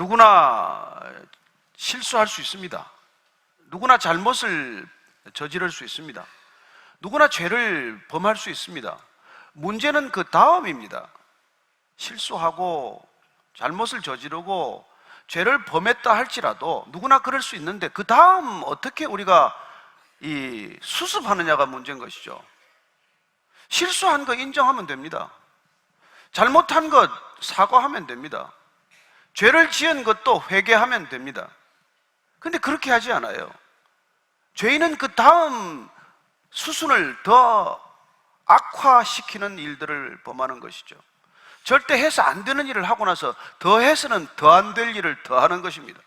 누구나 실수할 수 있습니다. 누구나 잘못을 저지를 수 있습니다. 누구나 죄를 범할 수 있습니다. 문제는 그 다음입니다. 실수하고 잘못을 저지르고 죄를 범했다 할지라도 누구나 그럴 수 있는데 그 다음 어떻게 우리가 수습하느냐가 문제인 것이죠. 실수한 거 인정하면 됩니다. 잘못한 것 사과하면 됩니다. 죄를 지은 것도 회개하면 됩니다. 근데 그렇게 하지 않아요. 죄인은 그 다음 수순을 더 악화시키는 일들을 범하는 것이죠. 절대 해서 안 되는 일을 하고 나서 더 해서는 더 안 될 일을 더 하는 것입니다.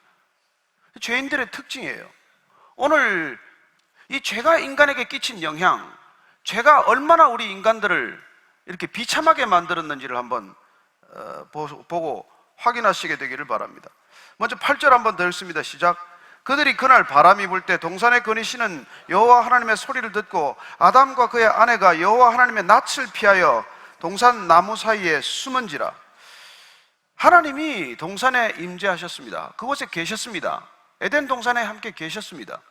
죄인들의 특징이에요. 오늘 이 죄가 인간에게 끼친 영향, 죄가 얼마나 우리 인간들을 이렇게 비참하게 만들었는지를 한번 보고 확인하시게 되기를 바랍니다. 먼저 8절 한번 더 읽습니다. 시작. 그들이 그날 바람이 불 때 동산에 거니시는 여호와 하나님의 소리를 듣고 아담과 그의 아내가 여호와 하나님의 낯을 피하여 동산 나무 사이에 숨은지라. 하나님이 동산에 임재하셨습니다. 그곳에 계셨습니다. 에덴 동산에 함께 계셨습니다.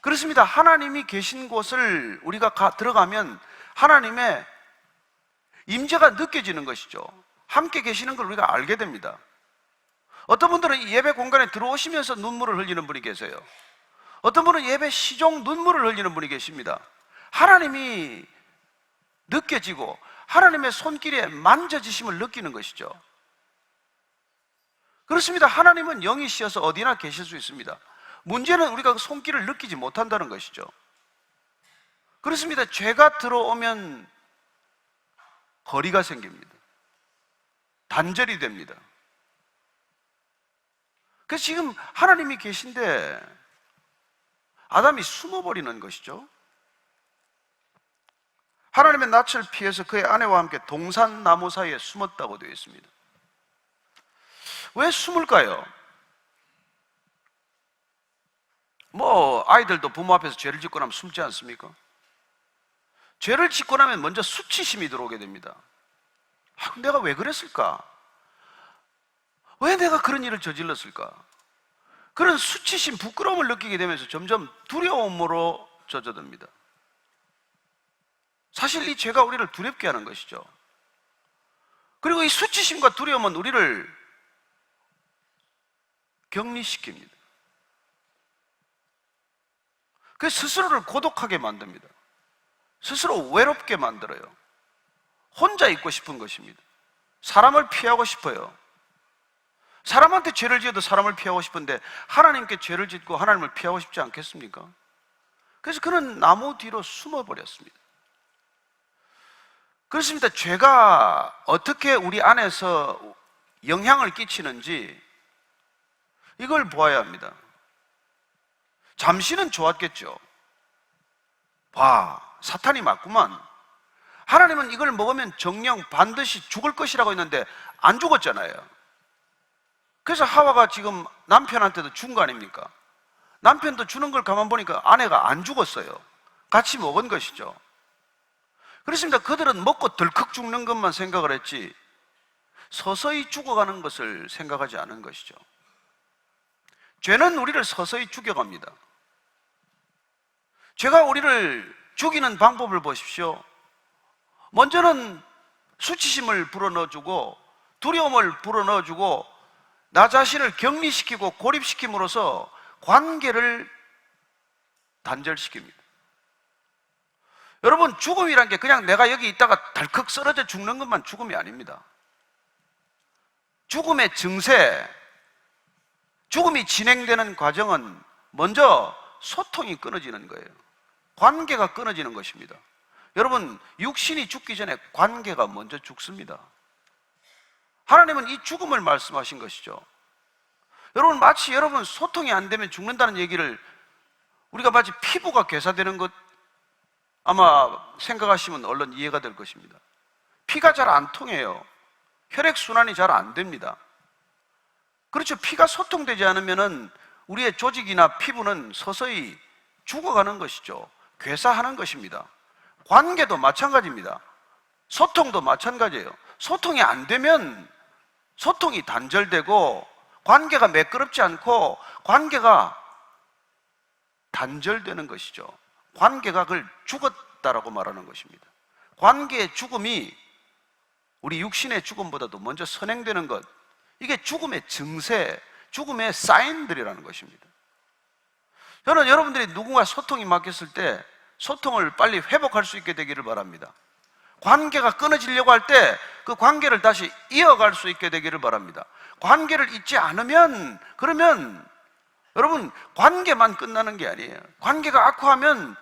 그렇습니다. 하나님이 계신 곳을 우리가 들어가면 하나님의 임재가 느껴지는 것이죠. 함께 계시는 걸 우리가 알게 됩니다. 어떤 분들은 예배 공간에 들어오시면서 눈물을 흘리는 분이 계세요. 어떤 분은 예배 시종 눈물을 흘리는 분이 계십니다. 하나님이 느껴지고 하나님의 손길에 만져지심을 느끼는 것이죠. 그렇습니다. 하나님은 영이시여서 어디나 계실 수 있습니다. 문제는 우리가 그 손길을 느끼지 못한다는 것이죠. 그렇습니다. 죄가 들어오면 거리가 생깁니다. 단절이 됩니다. 그래서 지금 하나님이 계신데 아담이 숨어버리는 것이죠. 하나님의 낯을 피해서 그의 아내와 함께 동산 나무 사이에 숨었다고 되어 있습니다. 왜 숨을까요? 아이들도 부모 앞에서 죄를 짓고 나면 숨지 않습니까? 죄를 짓고 나면 먼저 수치심이 들어오게 됩니다. 내가 왜 그랬을까? 왜 내가 그런 일을 저질렀을까? 그런 수치심, 부끄러움을 느끼게 되면서 점점 두려움으로 젖어듭니다. 사실 이 죄가 우리를 두렵게 하는 것이죠. 그리고 이 수치심과 두려움은 우리를 격리시킵니다. 그래서 스스로를 고독하게 만듭니다. 스스로 외롭게 만들어요. 혼자 있고 싶은 것입니다. 사람을 피하고 싶어요. 사람한테 죄를 지어도 사람을 피하고 싶은데 하나님께 죄를 짓고 하나님을 피하고 싶지 않겠습니까? 그래서 그는 나무 뒤로 숨어버렸습니다. 그렇습니다. 죄가 어떻게 우리 안에서 영향을 끼치는지 이걸 보아야 합니다. 잠시는 좋았겠죠. 사탄이 맞구만. 하나님은 이걸 먹으면 정령 반드시 죽을 것이라고 했는데 안 죽었잖아요. 그래서 하와가 지금 남편한테도 준 거 아닙니까? 남편도 주는 걸 가만 보니까 아내가 안 죽었어요. 같이 먹은 것이죠. 그렇습니다. 그들은 먹고 덜컥 죽는 것만 생각을 했지 서서히 죽어가는 것을 생각하지 않은 것이죠. 죄는 우리를 서서히 죽여갑니다. 죄가 우리를 죽이는 방법을 보십시오. 먼저는 수치심을 불어넣어주고 두려움을 불어넣어주고 나 자신을 격리시키고 고립시킴으로써 관계를 단절시킵니다. 여러분, 죽음이란 게 그냥 내가 여기 있다가 덜컥 쓰러져 죽는 것만 죽음이 아닙니다. 죽음의 증세, 죽음이 진행되는 과정은 먼저 소통이 끊어지는 거예요. 관계가 끊어지는 것입니다. 여러분, 육신이 죽기 전에 관계가 먼저 죽습니다. 하나님은 이 죽음을 말씀하신 것이죠. 여러분, 마치 여러분 소통이 안 되면 죽는다는 얘기를 우리가 마치 피부가 괴사되는 것 아마 생각하시면 얼른 이해가 될 것입니다. 피가 잘 안 통해요. 혈액순환이 잘 안 됩니다. 그렇죠. 피가 소통되지 않으면 우리의 조직이나 피부는 서서히 죽어가는 것이죠. 괴사하는 것입니다. 관계도 마찬가지입니다. 소통도 마찬가지예요. 소통이 안 되면 소통이 단절되고 관계가 매끄럽지 않고 관계가 단절되는 것이죠. 관계가 그걸 죽었다라고 말하는 것입니다. 관계의 죽음이 우리 육신의 죽음보다도 먼저 선행되는 것, 이게 죽음의 증세, 죽음의 사인들이라는 것입니다. 저는 여러분들이 누군가 소통이 막혔을 때 소통을 빨리 회복할 수 있게 되기를 바랍니다. 관계가 끊어지려고 할 때 그 관계를 다시 이어갈 수 있게 되기를 바랍니다. 관계를 잊지 않으면, 그러면 여러분, 관계만 끝나는 게 아니에요. 관계가 악화하면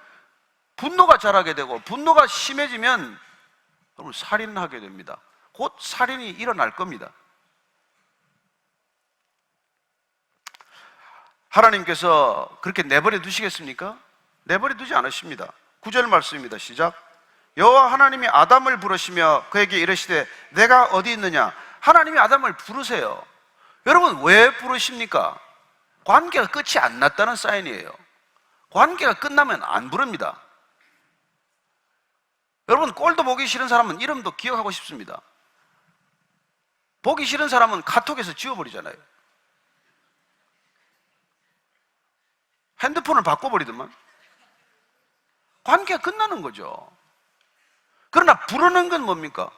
분노가 자라게 되고, 분노가 심해지면 여러분 살인하게 됩니다. 곧 살인이 일어날 겁니다. 하나님께서 그렇게 내버려 두시겠습니까? 내버려 두지 않으십니다. 9절 말씀입니다. 시작. 여호와 하나님이 아담을 부르시며 그에게 이르시되 내가 어디 있느냐? 하나님이 아담을 부르세요. 여러분, 왜 부르십니까? 관계가 끝이 안 났다는 사인이에요. 관계가 끝나면 안 부릅니다. 여러분, 꼴도 보기 싫은 사람은 이름도 기억하고 싶습니다. 보기 싫은 사람은 카톡에서 지워버리잖아요. 핸드폰을 바꿔버리더만. 관계가 끝나는 거죠. 그러나 부르는 건 뭡니까?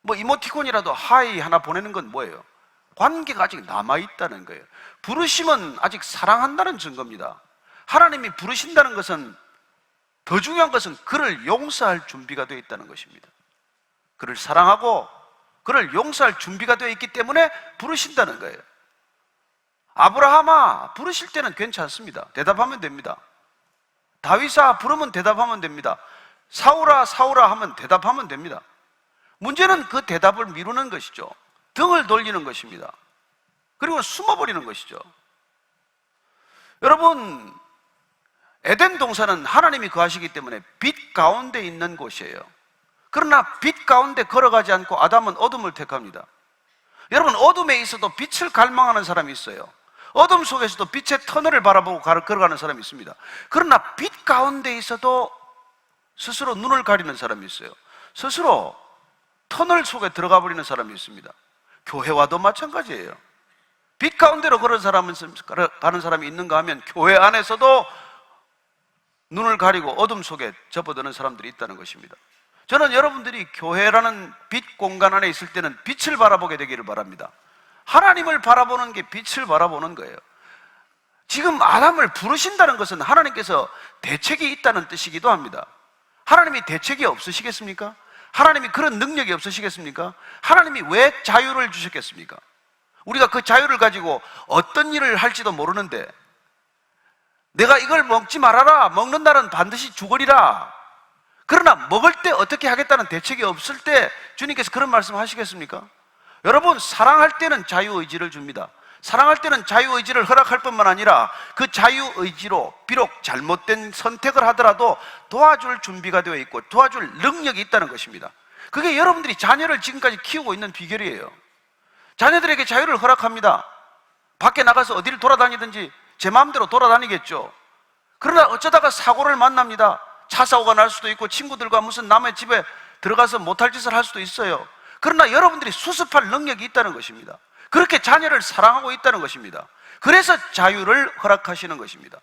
뭐 이모티콘이라도 하이 하나 보내는 건 뭐예요? 관계가 아직 남아있다는 거예요. 부르심은 아직 사랑한다는 증거입니다. 하나님이 부르신다는 것은, 더 중요한 것은 그를 용서할 준비가 되어 있다는 것입니다. 그를 사랑하고 그를 용서할 준비가 되어 있기 때문에 부르신다는 거예요. 아브라함아, 부르실 때는 괜찮습니다. 대답하면 됩니다. 다윗아, 부르면 대답하면 됩니다. 사울아, 사울아 하면 대답하면 됩니다. 문제는 그 대답을 미루는 것이죠. 등을 돌리는 것입니다. 그리고 숨어버리는 것이죠. 여러분, 에덴 동산은 하나님이 거하시기 때문에 빛 가운데 있는 곳이에요. 그러나 빛 가운데 걸어가지 않고 아담은 어둠을 택합니다. 여러분, 어둠에 있어도 빛을 갈망하는 사람이 있어요. 어둠 속에서도 빛의 터널을 바라보고 걸어가는 사람이 있습니다. 그러나 빛 가운데 있어도 스스로 눈을 가리는 사람이 있어요. 스스로 터널 속에 들어가 버리는 사람이 있습니다. 교회와도 마찬가지예요. 빛 가운데로 가는 사람이 있는가 하면 교회 안에서도 눈을 가리고 어둠 속에 접어드는 사람들이 있다는 것입니다. 저는 여러분들이 교회라는 빛 공간 안에 있을 때는 빛을 바라보게 되기를 바랍니다. 하나님을 바라보는 게 빛을 바라보는 거예요. 지금 아담을 부르신다는 것은 하나님께서 대책이 있다는 뜻이기도 합니다. 하나님이 대책이 없으시겠습니까? 하나님이 그런 능력이 없으시겠습니까? 하나님이 왜 자유를 주셨겠습니까? 우리가 그 자유를 가지고 어떤 일을 할지도 모르는데, 내가 이걸 먹지 말아라, 먹는 날은 반드시 죽으리라. 그러나 먹을 때 어떻게 하겠다는 대책이 없을 때 주님께서 그런 말씀 하시겠습니까? 여러분, 사랑할 때는 자유의지를 줍니다. 사랑할 때는 자유의지를 허락할 뿐만 아니라 그 자유의지로 비록 잘못된 선택을 하더라도 도와줄 준비가 되어 있고 도와줄 능력이 있다는 것입니다. 그게 여러분들이 자녀를 지금까지 키우고 있는 비결이에요. 자녀들에게 자유를 허락합니다. 밖에 나가서 어디를 돌아다니든지 제 마음대로 돌아다니겠죠. 그러나 어쩌다가 사고를 만납니다. 차 사고가 날 수도 있고 친구들과 무슨 남의 집에 들어가서 못할 짓을 할 수도 있어요. 그러나 여러분들이 수습할 능력이 있다는 것입니다. 그렇게 자녀를 사랑하고 있다는 것입니다. 그래서 자유를 허락하시는 것입니다.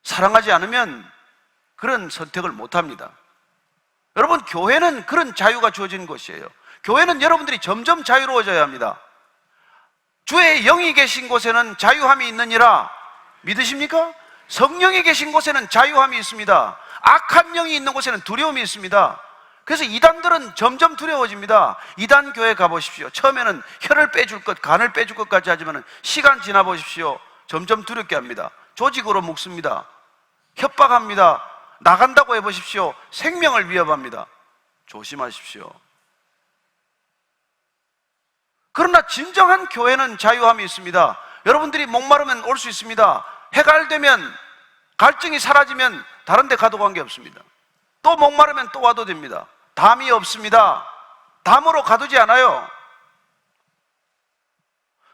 사랑하지 않으면 그런 선택을 못합니다. 여러분, 교회는 그런 자유가 주어진 곳이에요. 교회는 여러분들이 점점 자유로워져야 합니다. 주의 영이 계신 곳에는 자유함이 있느니라 믿으십니까? 성령이 계신 곳에는 자유함이 있습니다. 악한 영이 있는 곳에는 두려움이 있습니다. 그래서 이단들은 점점 두려워집니다. 이단 교회 가보십시오. 처음에는 혀를 빼줄 것, 간을 빼줄 것까지 하지만 시간 지나 보십시오. 점점 두렵게 합니다. 조직으로 묶습니다. 협박합니다. 나간다고 해보십시오. 생명을 위협합니다. 조심하십시오. 그러나 진정한 교회는 자유함이 있습니다. 여러분들이 목마르면 올 수 있습니다. 해갈되면, 갈증이 사라지면 다른 데 가도 관계없습니다. 또 목마르면 또 와도 됩니다. 담이 없습니다. 담으로 가두지 않아요.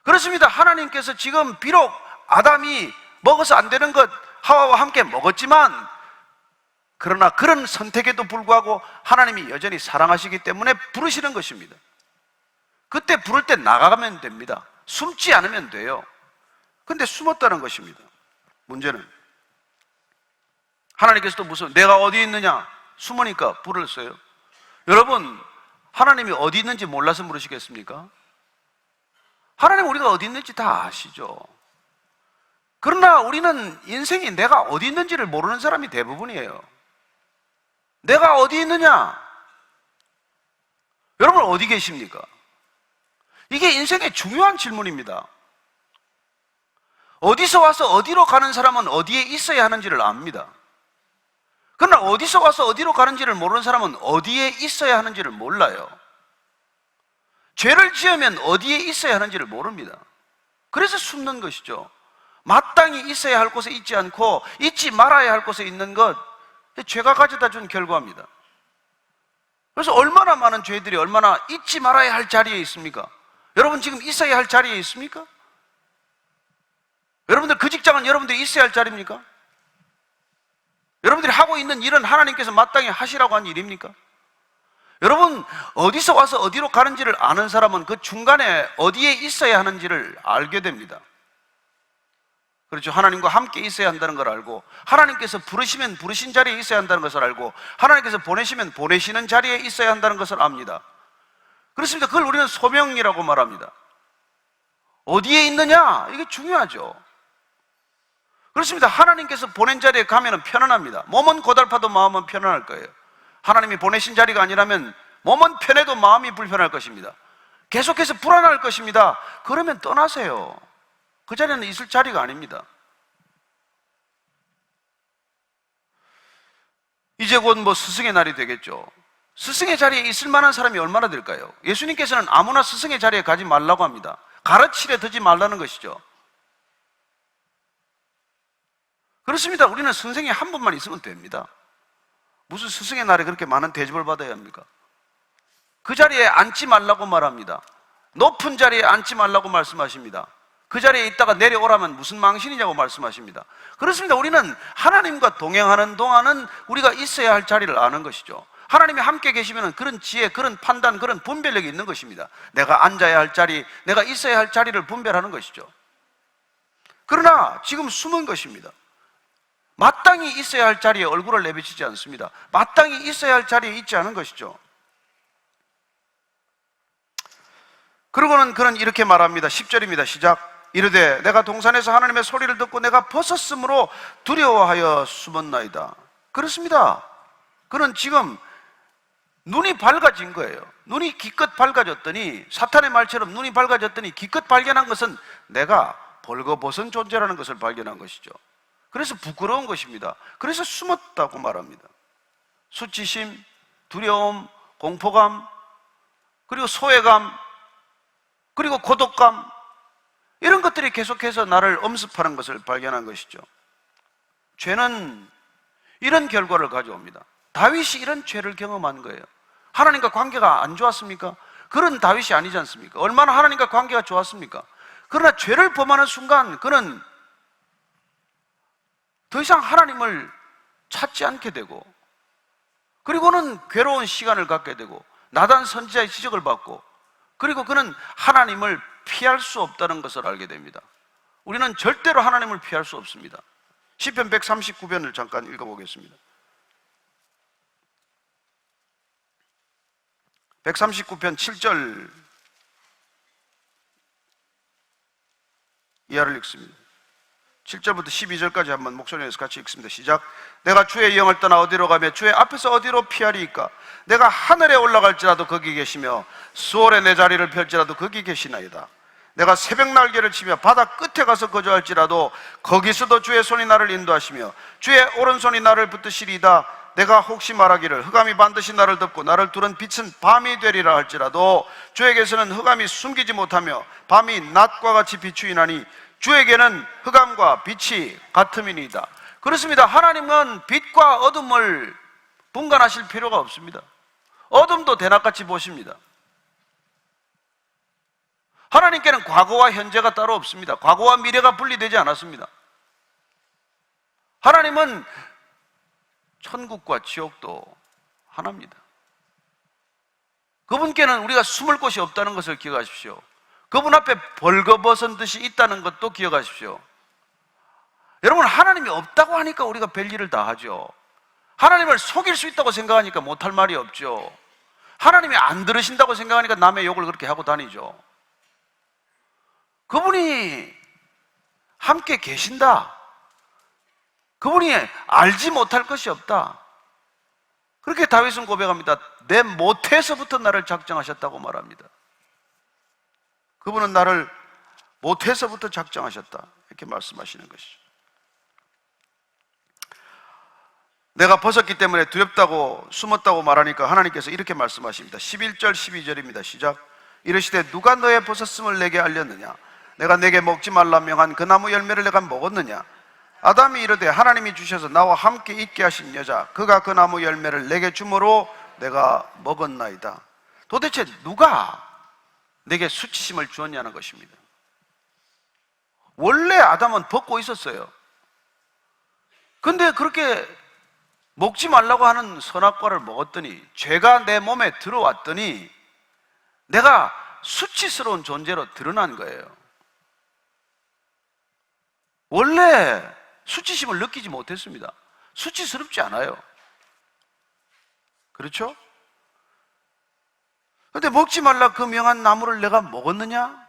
그렇습니다. 하나님께서 지금 비록 아담이 먹어서 안 되는 것 하와와 함께 먹었지만, 그러나 그런 선택에도 불구하고 하나님이 여전히 사랑하시기 때문에 부르시는 것입니다. 그때 부를 때 나가면 됩니다. 숨지 않으면 돼요. 근데 숨었다는 것입니다. 문제는 하나님께서도 무슨 내가 어디 있느냐 숨으니까 불렀어요. 여러분, 하나님이 어디 있는지 몰라서 물으시겠습니까? 하나님 우리가 어디 있는지 다 아시죠. 그러나 우리는 인생이 내가 어디 있는지를 모르는 사람이 대부분이에요. 내가 어디 있느냐? 여러분 어디 계십니까? 이게 인생의 중요한 질문입니다. 어디서 와서 어디로 가는 사람은 어디에 있어야 하는지를 압니다. 그러나 어디서 와서 어디로 가는지를 모르는 사람은 어디에 있어야 하는지를 몰라요. 죄를 지으면 어디에 있어야 하는지를 모릅니다. 그래서 숨는 것이죠. 마땅히 있어야 할 곳에 있지 않고 있지 말아야 할 곳에 있는 것, 죄가 가져다 준 결과입니다. 그래서 얼마나 많은 죄들이 얼마나 있지 말아야 할 자리에 있습니까? 여러분 지금 있어야 할 자리에 있습니까? 여러분들 그 직장은 여러분들이 있어야 할 자리입니까? 여러분들이 하고 있는 일은 하나님께서 마땅히 하시라고 한 일입니까? 여러분 어디서 와서 어디로 가는지를 아는 사람은 그 중간에 어디에 있어야 하는지를 알게 됩니다. 그렇죠. 하나님과 함께 있어야 한다는 걸 알고, 하나님께서 부르시면 부르신 자리에 있어야 한다는 것을 알고, 하나님께서 보내시면 보내시는 자리에 있어야 한다는 것을 압니다. 그렇습니다. 그걸 우리는 소명이라고 말합니다. 어디에 있느냐? 이게 중요하죠. 그렇습니다. 하나님께서 보낸 자리에 가면 편안합니다. 몸은 고달파도 마음은 편안할 거예요. 하나님이 보내신 자리가 아니라면 몸은 편해도 마음이 불편할 것입니다. 계속해서 불안할 것입니다. 그러면 떠나세요. 그 자리는 있을 자리가 아닙니다. 이제 곧 스승의 날이 되겠죠. 스승의 자리에 있을 만한 사람이 얼마나 될까요? 예수님께서는 아무나 스승의 자리에 가지 말라고 합니다. 가르치려 들지 말라는 것이죠. 그렇습니다. 우리는 선생이 한 분만 있으면 됩니다. 무슨 스승의 날에 그렇게 많은 대접을 받아야 합니까? 그 자리에 앉지 말라고 말합니다. 높은 자리에 앉지 말라고 말씀하십니다. 그 자리에 있다가 내려오라면 무슨 망신이냐고 말씀하십니다. 그렇습니다. 우리는 하나님과 동행하는 동안은 우리가 있어야 할 자리를 아는 것이죠. 하나님이 함께 계시면 그런 지혜, 그런 판단, 그런 분별력이 있는 것입니다. 내가 앉아야 할 자리, 내가 있어야 할 자리를 분별하는 것이죠. 그러나 지금 숨은 것입니다. 마땅히 있어야 할 자리에 얼굴을 내비치지 않습니다. 마땅히 있어야 할 자리에 있지 않은 것이죠. 그러고는 그는 이렇게 말합니다. 10절입니다. 시작. 이르되 내가 동산에서 하나님의 소리를 듣고 내가 벗었으므로 두려워하여 숨었나이다. 그렇습니다. 그는 지금 눈이 밝아진 거예요. 눈이 기껏 밝아졌더니, 사탄의 말처럼 눈이 밝아졌더니 기껏 발견한 것은 내가 벌거벗은 존재라는 것을 발견한 것이죠. 그래서 부끄러운 것입니다. 그래서 숨었다고 말합니다. 수치심, 두려움, 공포감, 그리고 소외감, 그리고 고독감, 이런 것들이 계속해서 나를 엄습하는 것을 발견한 것이죠. 죄는 이런 결과를 가져옵니다. 다윗이 이런 죄를 경험한 거예요. 하나님과 관계가 안 좋았습니까? 그런 다윗이 아니지 않습니까? 얼마나 하나님과 관계가 좋았습니까? 그러나 죄를 범하는 순간 그는 더 이상 하나님을 찾지 않게 되고, 그리고는 괴로운 시간을 갖게 되고, 나단 선지자의 지적을 받고, 그리고 그는 하나님을 피할 수 없다는 것을 알게 됩니다. 우리는 절대로 하나님을 피할 수 없습니다. 시편 139편을 잠깐 읽어보겠습니다. 139편 7절 이하를 읽습니다. 7절부터 12절까지 한번 목소리 내서 같이 읽습니다. 시작. 내가 주의 영을 떠나 어디로 가며 주의 앞에서 어디로 피하리이까? 내가 하늘에 올라갈지라도 거기 계시며 수월에 내 자리를 펼지라도 거기 계시나이다. 내가 새벽 날개를 치며 바다 끝에 가서 거주할지라도 거기서도 주의 손이 나를 인도하시며 주의 오른손이 나를 붙드시리이다. 내가 혹시 말하기를 흑암이 반드시 나를 덮고 나를 두른 빛은 밤이 되리라 할지라도 주에게서는 흑암이 숨기지 못하며 밤이 낮과 같이 비추이나니 주에게는 흑암과 빛이 같음이니이다. 그렇습니다. 하나님은 빛과 어둠을 분간하실 필요가 없습니다. 어둠도 대낮같이 보십니다. 하나님께는 과거와 현재가 따로 없습니다. 과거와 미래가 분리되지 않았습니다. 하나님은 천국과 지옥도 하나입니다. 그분께는 우리가 숨을 곳이 없다는 것을 기억하십시오. 그분 앞에 벌거벗은 듯이 있다는 것도 기억하십시오. 여러분, 하나님이 없다고 하니까 우리가 별일을 다 하죠. 하나님을 속일 수 있다고 생각하니까 못할 말이 없죠. 하나님이 안 들으신다고 생각하니까 남의 욕을 그렇게 하고 다니죠. 그분이 함께 계신다. 그분이 알지 못할 것이 없다. 그렇게 다윗은 고백합니다. 내 못해서부터 나를 작정하셨다고 말합니다. 그분은 나를 못해서부터 작정하셨다. 이렇게 말씀하시는 것이죠. 내가 벗었기 때문에 두렵다고 숨었다고 말하니까 하나님께서 이렇게 말씀하십니다. 11절 12절입니다. 시작. 이르시되 누가 너의 벗었음을 내게 알렸느냐? 내가 내게 먹지 말라 명한 그 나무 열매를 내가 먹었느냐? 아담이 이르되 하나님이 주셔서 나와 함께 있게 하신 여자 그가 그 나무 열매를 내게 주므로 내가 먹었나이다. 도대체 누가 내게 수치심을 주었냐는 것입니다. 원래 아담은 벗고 있었어요. 근데 그렇게 먹지 말라고 하는 선악과를 먹었더니, 죄가 내 몸에 들어왔더니 내가 수치스러운 존재로 드러난 거예요. 원래 수치심을 느끼지 못했습니다. 수치스럽지 않아요. 그렇죠? 근데 먹지 말라 그 명한 나무를 내가 먹었느냐?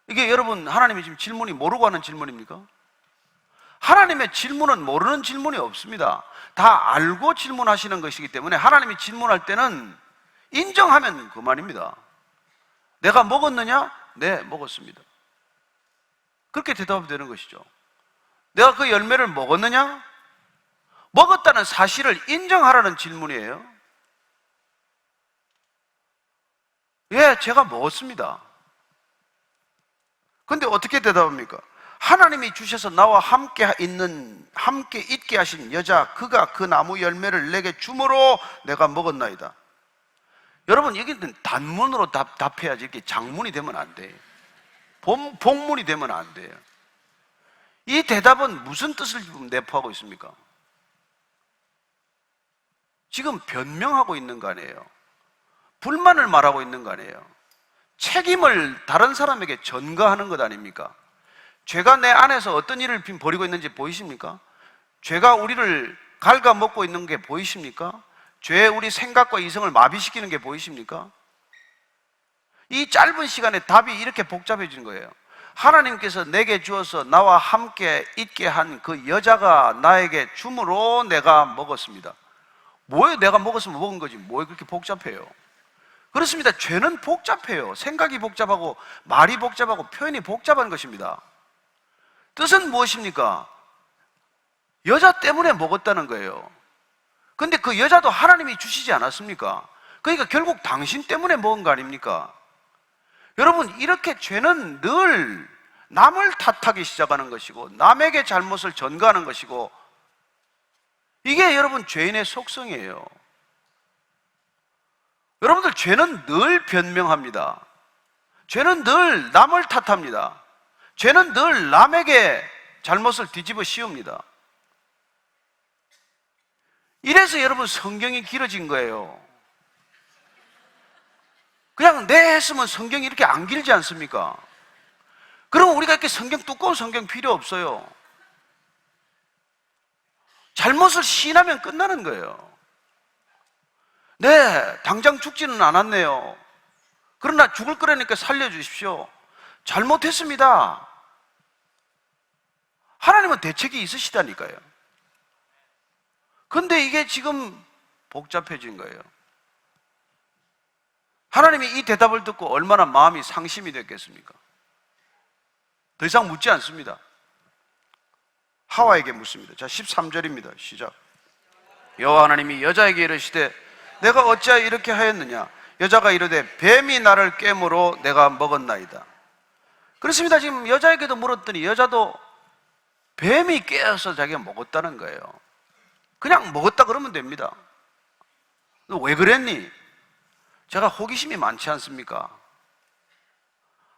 이게 여러분, 하나님의 지금 질문이 모르고 하는 질문입니까? 하나님의 질문은 모르는 질문이 없습니다. 다 알고 질문하시는 것이기 때문에 하나님이 질문할 때는 인정하면 그만입니다. 내가 먹었느냐? 네, 먹었습니다. 그렇게 대답하면 되는 것이죠. 내가 그 열매를 먹었느냐? 먹었다는 사실을 인정하라는 질문이에요. 예, 제가 먹었습니다. 근데 어떻게 대답합니까? 하나님이 주셔서 나와 함께 있게 하신 여자 그가 그 나무 열매를 내게 주므로 내가 먹었나이다. 여러분, 여기는 단문으로 답해야지 이렇게 장문이 되면 안 돼요. 복문이 되면 안 돼요. 이 대답은 무슨 뜻을 지금 내포하고 있습니까? 지금 변명하고 있는 거 아니에요. 불만을 말하고 있는 거 아니에요. 책임을 다른 사람에게 전가하는 것 아닙니까? 죄가 내 안에서 어떤 일을 벌이고 있는지 보이십니까? 죄가 우리를 갉아먹고 있는 게 보이십니까? 죄에 우리 생각과 이성을 마비시키는 게 보이십니까? 이 짧은 시간에 답이 이렇게 복잡해진 거예요. 하나님께서 내게 주어서 나와 함께 있게 한 그 여자가 나에게 줌으로 내가 먹었습니다. 뭐예요? 내가 먹었으면 먹은 거지. 뭐에 그렇게 복잡해요? 그렇습니다. 죄는 복잡해요. 생각이 복잡하고 말이 복잡하고 표현이 복잡한 것입니다. 뜻은 무엇입니까? 여자 때문에 먹었다는 거예요. 근데 그 여자도 하나님이 주시지 않았습니까? 그러니까 결국 당신 때문에 먹은 거 아닙니까? 여러분, 이렇게 죄는 늘 남을 탓하기 시작하는 것이고 남에게 잘못을 전가하는 것이고, 이게 여러분 죄인의 속성이에요. 여러분들, 죄는 늘 변명합니다. 죄는 늘 남을 탓합니다. 죄는 늘 남에게 잘못을 뒤집어 씌웁니다. 이래서 여러분 성경이 길어진 거예요. 그냥 내 했으면 성경이 이렇게 안 길지 않습니까? 그럼 우리가 이렇게 두꺼운 성경 필요 없어요. 잘못을 시인하면 끝나는 거예요. 네, 당장 죽지는 않았네요. 그러나 죽을 거라니까 살려주십시오. 잘못했습니다. 하나님은 대책이 있으시다니까요. 근데 이게 지금 복잡해진 거예요. 하나님이 이 대답을 듣고 얼마나 마음이 상심이 됐겠습니까? 더 이상 묻지 않습니다. 하와에게 묻습니다. 자, 13절입니다. 시작. 여호와 하나님이 여자에게 이르시되 내가 어찌하여 이렇게 하였느냐? 여자가 이르되 뱀이 나를 깨므로 내가 먹었나이다. 그렇습니다. 지금 여자에게도 물었더니 여자도 뱀이 깨어서 자기가 먹었다는 거예요. 그냥 먹었다 그러면 됩니다. 너 왜 그랬니? 제가 호기심이 많지 않습니까?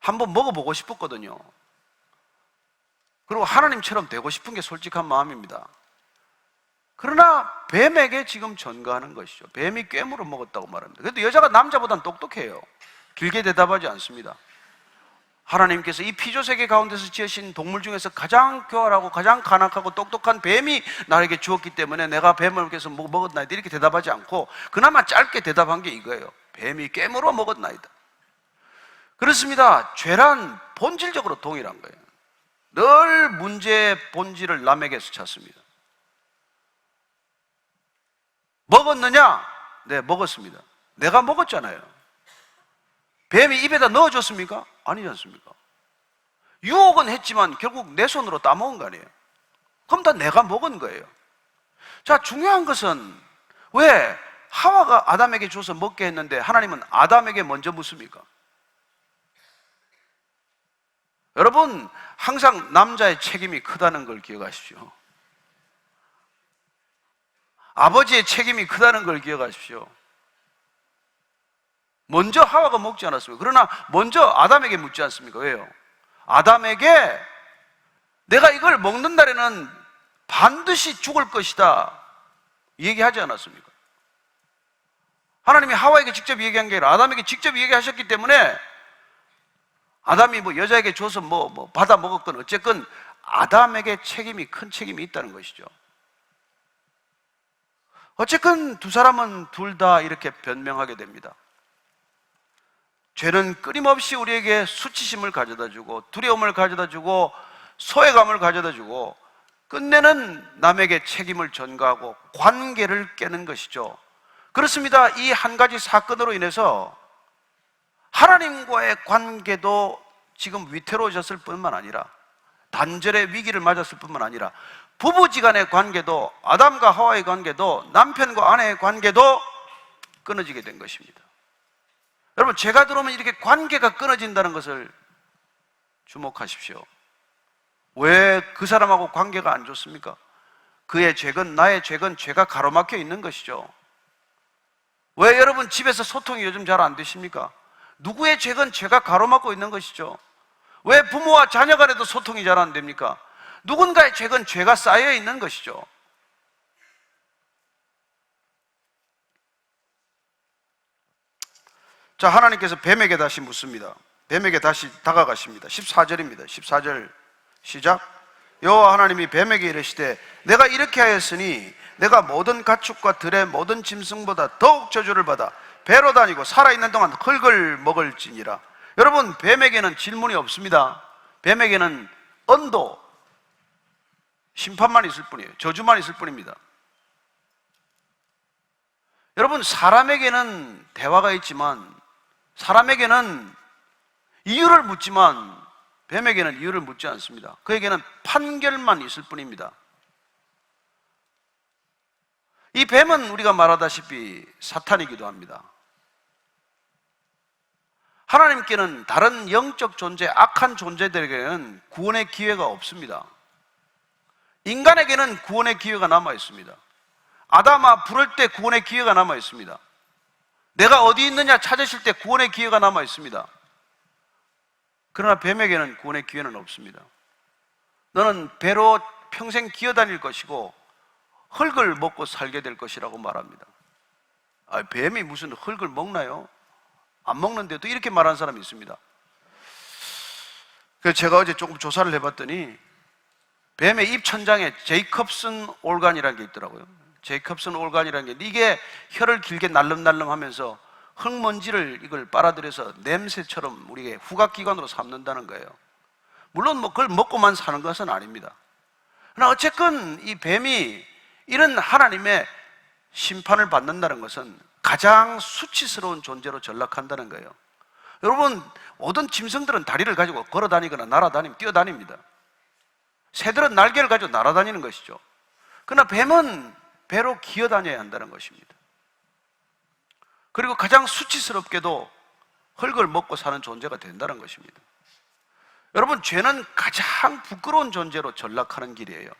한번 먹어보고 싶었거든요. 그리고 하나님처럼 되고 싶은 게 솔직한 마음입니다. 그러나 뱀에게 지금 전가하는 것이죠. 뱀이 꿰물어 먹었다고 말합니다. 그런데 여자가 남자보다는 똑똑해요. 길게 대답하지 않습니다. 하나님께서 이 피조세계 가운데서 지으신 동물 중에서 가장 교활하고 가장 간악하고 똑똑한 뱀이 나에게 주었기 때문에 내가 뱀을 위해서 먹었나이다 이렇게 대답하지 않고 그나마 짧게 대답한 게 이거예요. 뱀이 깨물어 먹었나이다. 그렇습니다. 죄란 본질적으로 동일한 거예요. 늘 문제의 본질을 남에게서 찾습니다. 먹었느냐? 네, 먹었습니다. 내가 먹었잖아요. 뱀이 입에다 넣어줬습니까? 아니지 않습니까? 유혹은 했지만 결국 내 손으로 따먹은 거 아니에요? 그럼 다 내가 먹은 거예요. 자, 중요한 것은 왜 하와가 아담에게 줘서 먹게 했는데 하나님은 아담에게 먼저 묻습니까? 여러분, 항상 남자의 책임이 크다는 걸 기억하십시오. 아버지의 책임이 크다는 걸 기억하십시오. 먼저 하와가 먹지 않았습니까? 그러나 먼저 아담에게 묻지 않습니까? 왜요? 아담에게 내가 이걸 먹는 날에는 반드시 죽을 것이다 얘기하지 않았습니까? 하나님이 하와에게 직접 얘기한 게 아니라 아담에게 직접 얘기하셨기 때문에 아담이 뭐 여자에게 줘서 받아 먹었건 어쨌건 아담에게 큰 책임이 있다는 것이죠. 어쨌건 두 사람은 둘 다 이렇게 변명하게 됩니다. 죄는 끊임없이 우리에게 수치심을 가져다 주고 두려움을 가져다 주고 소외감을 가져다 주고 끝내는 남에게 책임을 전가하고 관계를 깨는 것이죠. 그렇습니다. 이 한 가지 사건으로 인해서 하나님과의 관계도 지금 위태로워졌을 뿐만 아니라 단절의 위기를 맞았을 뿐만 아니라 부부지간의 관계도 아담과 하와의 관계도 남편과 아내의 관계도 끊어지게 된 것입니다. 여러분, 죄가 들어오면 이렇게 관계가 끊어진다는 것을 주목하십시오. 왜 그 사람하고 관계가 안 좋습니까? 그의 죄건 나의 죄건 죄가 가로막혀 있는 것이죠. 왜 여러분 집에서 소통이 요즘 잘 안 되십니까? 누구의 죄건 죄가 가로막고 있는 것이죠. 왜 부모와 자녀 간에도 소통이 잘 안 됩니까? 누군가의 죄건 죄가 쌓여 있는 것이죠. 자, 하나님께서 뱀에게 다시 묻습니다. 뱀에게 다시 다가가십니다. 14절입니다. 14절 시작. 여호와 하나님이 뱀에게 이르시되 내가 이렇게 하였으니 내가 모든 가축과 들의 모든 짐승보다 더욱 저주를 받아 배로 다니고 살아있는 동안 흙을 먹을지니라. 여러분, 뱀에게는 질문이 없습니다. 뱀에게는 언도, 심판만 있을 뿐이에요. 저주만 있을 뿐입니다. 여러분, 사람에게는 대화가 있지만 사람에게는 이유를 묻지만 뱀에게는 이유를 묻지 않습니다. 그에게는 판결만 있을 뿐입니다. 이 뱀은 우리가 말하다시피 사탄이기도 합니다. 하나님께는 다른 영적 존재, 악한 존재들에게는 구원의 기회가 없습니다. 인간에게는 구원의 기회가 남아 있습니다. 아담아 부를 때 구원의 기회가 남아 있습니다. 내가 어디 있느냐 찾으실 때 구원의 기회가 남아 있습니다. 그러나 뱀에게는 구원의 기회는 없습니다. 너는 배로 평생 기어다닐 것이고 흙을 먹고 살게 될 것이라고 말합니다. 뱀이 무슨 흙을 먹나요? 안 먹는데도 이렇게 말하는 사람이 있습니다. 그래서 제가 어제 조금 조사를 해봤더니 뱀의 입천장에 제이콥슨 올간이라는 게 있더라고요. 제이콥슨 올간이라는 게 이게 혀를 길게 날름날름 하면서 흙먼지를 이걸 빨아들여서 냄새처럼 우리에게 후각기관으로 삼는다는 거예요. 물론 그걸 먹고만 사는 것은 아닙니다. 그러나 어쨌건 이 뱀이 이런 하나님의 심판을 받는다는 것은 가장 수치스러운 존재로 전락한다는 거예요. 여러분, 모든 짐승들은 다리를 가지고 걸어 다니거나 날아다니면 뛰어다닙니다. 새들은 날개를 가지고 날아다니는 것이죠. 그러나 뱀은 배로 기어다녀야 한다는 것입니다. 그리고 가장 수치스럽게도 흙을 먹고 사는 존재가 된다는 것입니다. 여러분, 죄는 가장 부끄러운 존재로 전락하는 길이에요.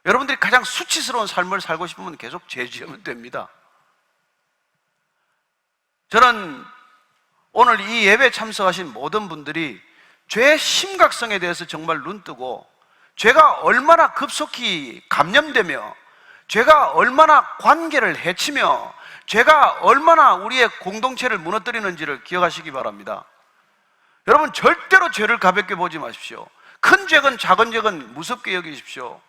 여러분들이 가장 수치스러운 삶을 살고 싶으면 계속 죄 지으면 됩니다. 저는 오늘 이 예배에 참석하신 모든 분들이 죄의 심각성에 대해서 정말 눈뜨고 죄가 얼마나 급속히 감염되며 죄가 얼마나 관계를 해치며 죄가 얼마나 우리의 공동체를 무너뜨리는지를 기억하시기 바랍니다. 여러분, 절대로 죄를 가볍게 보지 마십시오. 큰 죄건 작은 죄건 무섭게 여기십시오.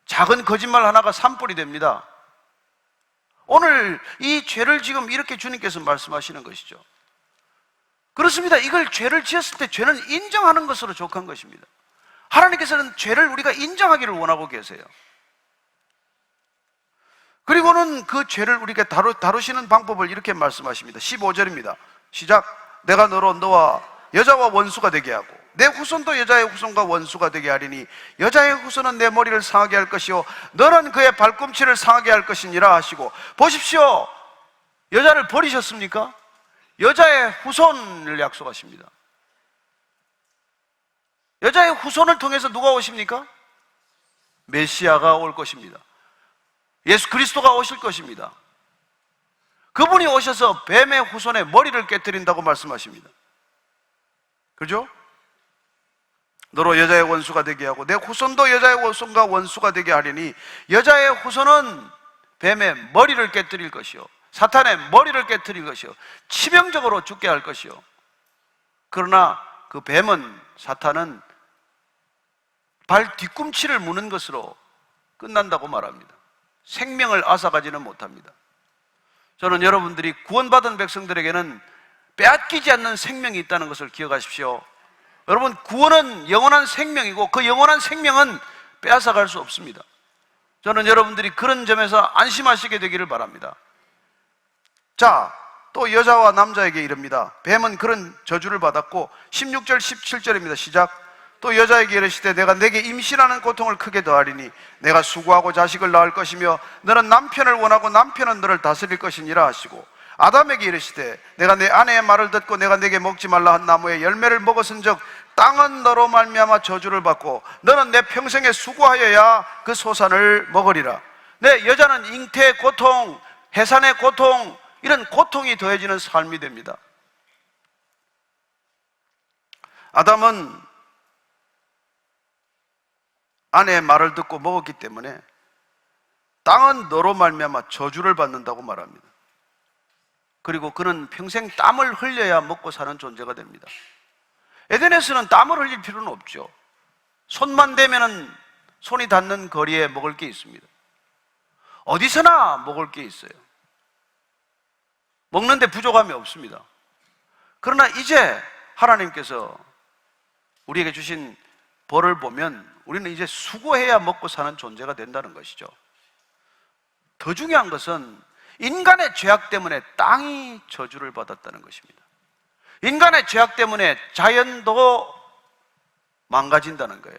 작은 거짓말 하나가 산불이 됩니다. 오늘 이 죄를 지금 이렇게 주님께서 말씀하시는 것이죠. 그렇습니다. 이걸 죄를 지었을 때 죄는 인정하는 것으로 족한 것입니다. 하나님께서는 죄를 우리가 인정하기를 원하고 계세요. 그리고는 그 죄를 우리가 다루시는 방법을 이렇게 말씀하십니다. 15절입니다. 시작. 내가 너로 너와 여자와 원수가 되게 하고 내 후손도 여자의 후손과 원수가 되게 하리니 여자의 후손은 내 머리를 상하게 할 것이요 너는 그의 발꿈치를 상하게 할 것이니라 하시고, 보십시오. 여자를 버리셨습니까? 여자의 후손을 약속하십니다. 여자의 후손을 통해서 누가 오십니까? 메시아가 올 것입니다. 예수 그리스도가 오실 것입니다. 그분이 오셔서 뱀의 후손의 머리를 깨뜨린다고 말씀하십니다. 그죠? 너로 여자의 원수가 되게 하고 내 후손도 여자의 후손과 원수가 되게 하리니 여자의 후손은 뱀의 머리를 깨뜨릴 것이요 사탄의 머리를 깨뜨릴 것이요 치명적으로 죽게 할 것이요, 그러나 그 뱀은, 사탄은 발 뒤꿈치를 무는 것으로 끝난다고 말합니다. 생명을 앗아가지는 못합니다. 저는 여러분들이 구원받은 백성들에게는 빼앗기지 않는 생명이 있다는 것을 기억하십시오. 여러분, 구원은 영원한 생명이고 그 영원한 생명은 빼앗아갈 수 없습니다. 저는 여러분들이 그런 점에서 안심하시게 되기를 바랍니다. 자, 또 여자와 남자에게 이릅니다. 뱀은 그런 저주를 받았고 16절 17절입니다. 시작. 또 여자에게 이르시되 내가 내게 임신하는 고통을 크게 더하리니 내가 수고하고 자식을 낳을 것이며 너는 남편을 원하고 남편은 너를 다스릴 것이니라 하시고, 아담에게 이르시되 내가 내 아내의 말을 듣고 내가 내게 먹지 말라 한 나무의 열매를 먹었은즉 땅은 너로 말미암아 저주를 받고 너는 내 평생에 수고하여야 그 소산을 먹으리라. 네, 여자는 잉태의 고통, 해산의 고통, 이런 고통이 더해지는 삶이 됩니다. 아담은 아내의 말을 듣고 먹었기 때문에 땅은 너로 말미암아 저주를 받는다고 말합니다. 그리고 그는 평생 땀을 흘려야 먹고 사는 존재가 됩니다. 에덴에서는 땀을 흘릴 필요는 없죠. 손만 대면은 손이 닿는 거리에 먹을 게 있습니다. 어디서나 먹을 게 있어요. 먹는데 부족함이 없습니다. 그러나 이제 하나님께서 우리에게 주신 벌을 보면 우리는 이제 수고해야 먹고 사는 존재가 된다는 것이죠. 더 중요한 것은 인간의 죄악 때문에 땅이 저주를 받았다는 것입니다. 인간의 죄악 때문에 자연도 망가진다는 거예요.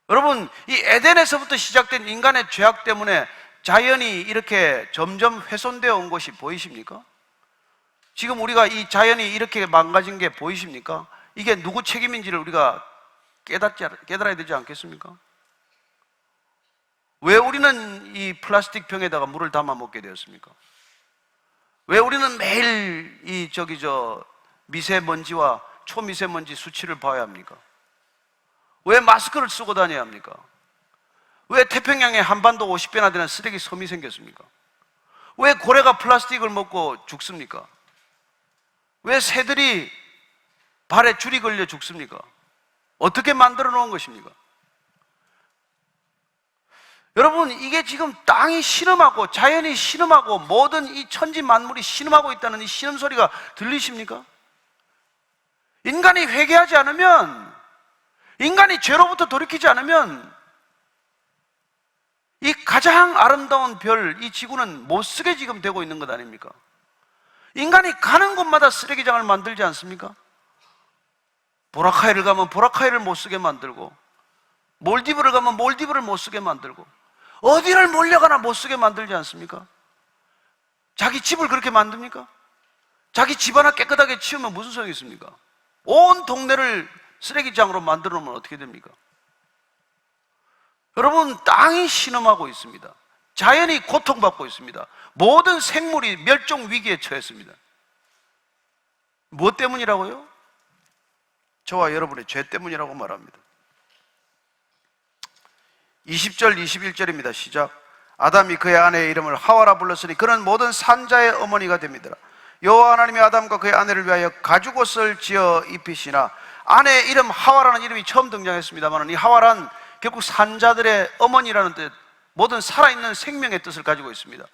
여러분, 이 에덴에서부터 시작된 인간의 죄악 때문에 자연이 이렇게 점점 훼손되어 온 것이 보이십니까? 지금 우리가 이 자연이 이렇게 망가진 게 보이십니까? 이게 누구 책임인지를 우리가 깨달아야 되지 않겠습니까? 왜 우리는 이 플라스틱 병에다가 물을 담아 먹게 되었습니까? 왜 우리는 매일 미세먼지와 초미세먼지 수치를 봐야 합니까? 왜 마스크를 쓰고 다녀야 합니까? 왜 태평양에 한반도 50배나 되는 쓰레기 섬이 생겼습니까? 왜 고래가 플라스틱을 먹고 죽습니까? 왜 새들이 발에 줄이 걸려 죽습니까? 어떻게 만들어 놓은 것입니까? 여러분, 이게 지금 땅이 신음하고 자연이 신음하고 모든 이 천지 만물이 신음하고 있다는 이 신음 소리가 들리십니까? 인간이 회개하지 않으면, 인간이 죄로부터 돌이키지 않으면 이 가장 아름다운 별, 이 지구는 못 쓰게 지금 되고 있는 것 아닙니까? 인간이 가는 곳마다 쓰레기장을 만들지 않습니까? 보라카이를 가면 보라카이를 못 쓰게 만들고, 몰디브를 가면 몰디브를 못 쓰게 만들고, 어디를 몰려가나 못 쓰게 만들지 않습니까? 자기 집을 그렇게 만듭니까? 자기 집 하나 깨끗하게 치우면 무슨 소용이 있습니까? 온 동네를 쓰레기장으로 만들어 놓으면 어떻게 됩니까? 여러분, 땅이 신음하고 있습니다. 자연이 고통받고 있습니다. 모든 생물이 멸종 위기에 처했습니다. 무엇 때문이라고요? 저와 여러분의 죄 때문이라고 말합니다. 20절 21절입니다. 시작. 아담이 그의 아내의 이름을 하와라 불렀으니 그는 모든 산자의 어머니가 됩니다. 여호와 하나님이 아담과 그의 아내를 위하여 가죽옷을 지어 입히시나, 아내의 이름 하와라는 이름이 처음 등장했습니다만, 이 하와란 결국 산자들의 어머니라는 뜻, 모든 살아있는 생명의 뜻을 가지고 있습니다.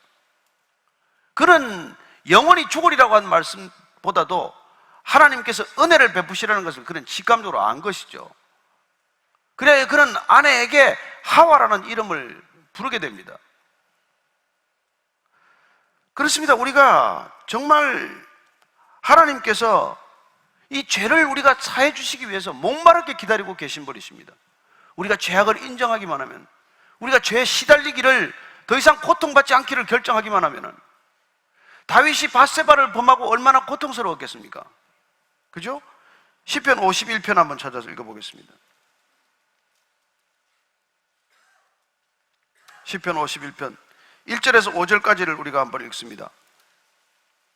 그는 영원히 죽으리라고 한 말씀보다도 하나님께서 은혜를 베푸시라는 것을 그는 직감적으로 안 것이죠. 그래 그는 아내에게 하와라는 이름을 부르게 됩니다. 그렇습니다. 우리가 정말 하나님께서 이 죄를 우리가 사해 주시기 위해서 목마르게 기다리고 계신 분이십니다. 우리가 죄악을 인정하기만 하면, 우리가 죄에 시달리기를 더 이상 고통받지 않기를 결정하기만 하면, 다윗이 밧세바를 범하고 얼마나 고통스러웠겠습니까? 그죠? 시편 51편 한번 찾아서 읽어보겠습니다. 시편 51편 1절에서 5절까지를 우리가 한번 읽습니다.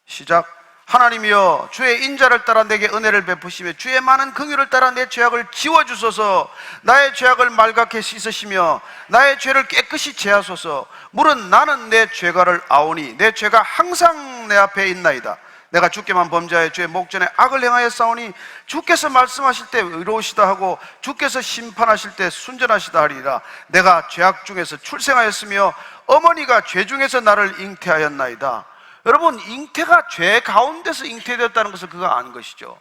시작. 하나님이여, 주의 인자를 따라 내게 은혜를 베푸시며 주의 많은 긍휼을 따라 내 죄악을 지워주소서. 나의 죄악을 말갛게 씻으시며 나의 죄를 깨끗이 제하소서. 물은 나는 내 죄가를 아오니 내 죄가 항상 내 앞에 있나이다. 내가 주께만 범죄하여 주의 목전에 악을 행하여 싸우니 주께서 말씀하실 때 의로우시다 하고 주께서 심판하실 때 순전하시다 하리라. 내가 죄악 중에서 출생하였으며 어머니가 죄 중에서 나를 잉태하였나이다. 여러분, 잉태가 죄 가운데서 잉태되었다는 것을 그가 아는 것이죠.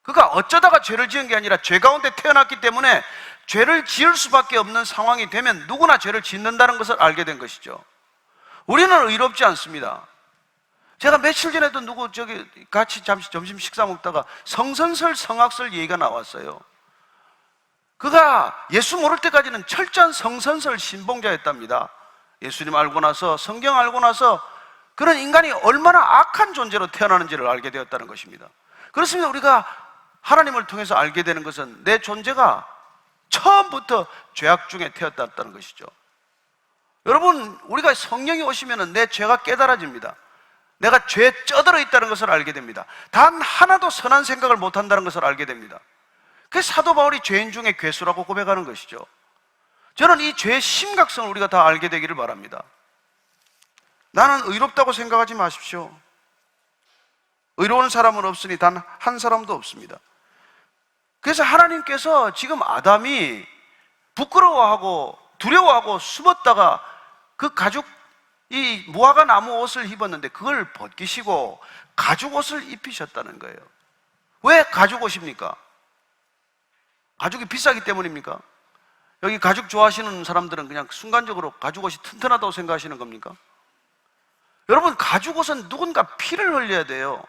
그가 어쩌다가 죄를 지은 게 아니라 죄 가운데 태어났기 때문에 죄를 지을 수밖에 없는 상황이 되면 누구나 죄를 짓는다는 것을 알게 된 것이죠. 우리는 의롭지 않습니다. 제가 며칠 전에도 같이 잠시 점심 식사 먹다가 성선설 성악설 얘기가 나왔어요. 그가 예수 모를 때까지는 철저한 성선설 신봉자였답니다. 예수님 알고 나서, 성경 알고 나서 그런 인간이 얼마나 악한 존재로 태어나는지를 알게 되었다는 것입니다. 그렇습니다. 우리가 하나님을 통해서 알게 되는 것은 내 존재가 처음부터 죄악 중에 태어났다는 것이죠. 여러분, 우리가 성령이 오시면 내 죄가 깨달아집니다. 내가 죄에 쩌들어 있다는 것을 알게 됩니다. 단 하나도 선한 생각을 못한다는 것을 알게 됩니다. 그래서 사도 바울이 죄인 중에 괴수라고 고백하는 것이죠. 저는 이 죄의 심각성을 우리가 다 알게 되기를 바랍니다. 나는 의롭다고 생각하지 마십시오. 의로운 사람은 없으니 단 한 사람도 없습니다. 그래서 하나님께서 지금 아담이 부끄러워하고 두려워하고 숨었다가 그 가죽, 이 무화과 나무 옷을 입었는데 그걸 벗기시고 가죽 옷을 입히셨다는 거예요. 왜 가죽 옷입니까? 가죽이 비싸기 때문입니까? 여기 가죽 좋아하시는 사람들은 그냥 순간적으로 가죽 옷이 튼튼하다고 생각하시는 겁니까? 여러분, 가죽 옷은 누군가 피를 흘려야 돼요.